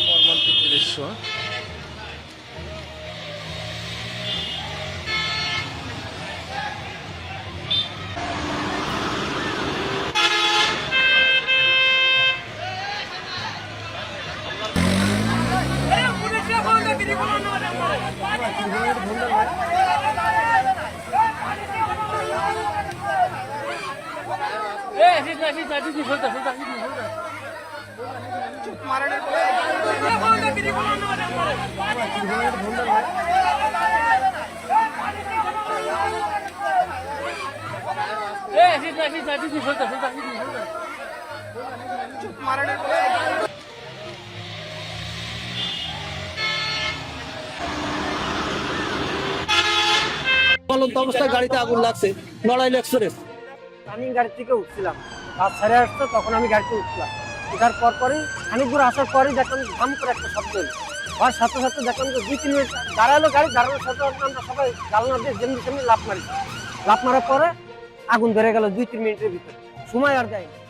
মর্মান্তিক দৃশ্য। চলন্ত অবস্থায় গাড়িতে আগুন লাগছে। নড়াইল এক্সপ্রেস আমি গাড়ি থেকে উঠছিলাম, রাত সাড়ে আটটা, তখন আমি গাড়িতে উঠলাম। উঠার পরই খানিক দূর আসার পরই দেখলাম ধাম করে একটা শব্দ হলো। আর সাথে সাথে দেখলাম যে 2-3 মিনিট দাঁড়ালো গাড়ি, দাঁড়ানোর সাথে সাথে আমরা সবাই জানলা দিয়ে যেমনি সেমনি লাফ মারি। লাফ মারার পরে আগুন ধরে গেল 2-3 মিনিটের ভিতরে, সময় আর দেয়নি।